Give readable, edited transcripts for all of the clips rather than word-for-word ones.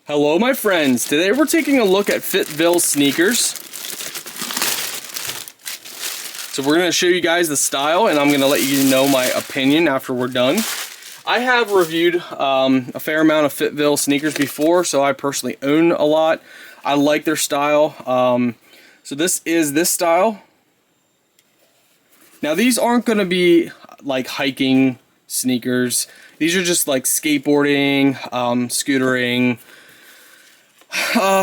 Hello my friends, today we're taking a look at FitVille sneakers. So we're going to show you guys the style and I'm going to let you know my opinion after we're done. I have reviewed a fair amount of FitVille sneakers before, so I personally own a lot. I like their style. So this is this style. Now these aren't going to be like hiking sneakers. These are just like skateboarding, scootering,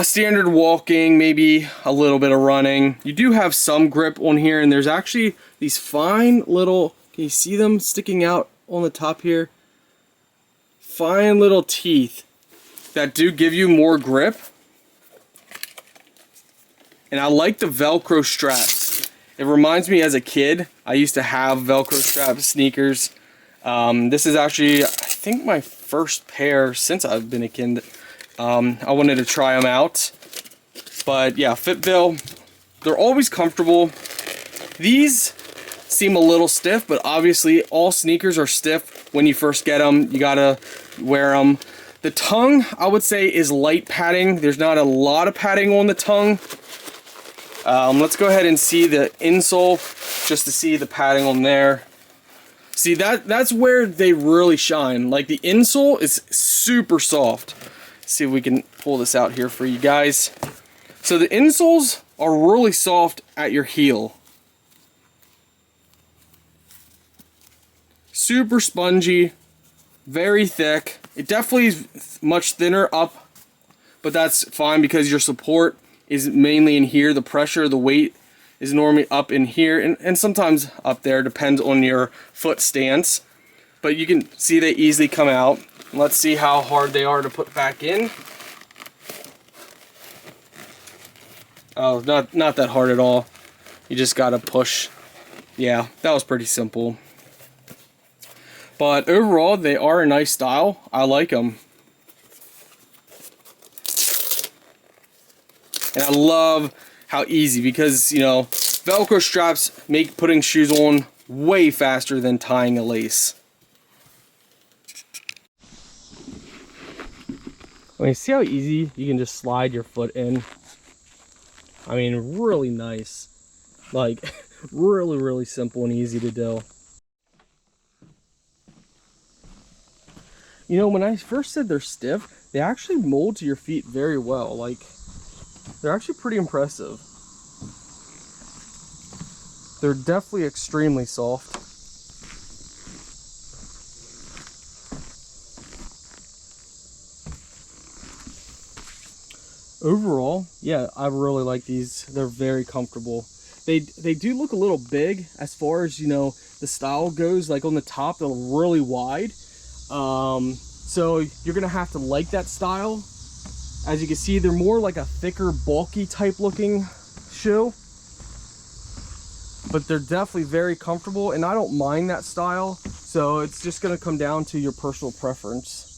standard walking, maybe a little bit of running. You do have some grip on here, and there's actually these fine little, can you see them sticking out on the top here? Fine little teeth that do give you more grip. And I like the Velcro straps. It reminds me as a kid, I used to have Velcro strap sneakers. This is actually, I think, my first pair since I've been a kid. I wanted to try them out, but yeah, FitVille, they're always comfortable. These seem a little stiff, but obviously all sneakers are stiff when you first get them. You gotta wear them. The tongue, I would say, is light padding. There's not a lot of padding on the tongue. Let's go ahead and see the insole just to see the padding on there. See, that's where they really shine. Like, the insole is super soft. See if we can pull this out here for you guys. So the insoles are really soft at your heel. Super spongy, very thick. It definitely is much thinner up, but that's fine because your support is mainly in here. The pressure, the weight is normally up in here and sometimes up there, depends on your foot stance. But you can see they easily come out. Let's see how hard they are to put back in. Oh, not that hard at all. You just gotta push. Yeah, that was pretty simple. But overall, they are a nice style. I like them. And I love how easy, because, you know, Velcro straps make putting shoes on way faster than tying a lace. I mean, see how easy you can just slide your foot in? I mean, really nice. Like, really simple and easy to do. You know, when I first said they're stiff, they actually mold to your feet very well. Like, they're actually pretty impressive. They're definitely extremely soft. Overall, yeah, I really like these. They're very comfortable. They do look a little big as far as, you know, the style goes. Like on the top, they're really wide. So you're gonna have to like that style. As you can see, they're more like a thicker, bulky type looking shoe. But they're definitely very comfortable, and I don't mind that style. So it's just gonna come down to your personal preference.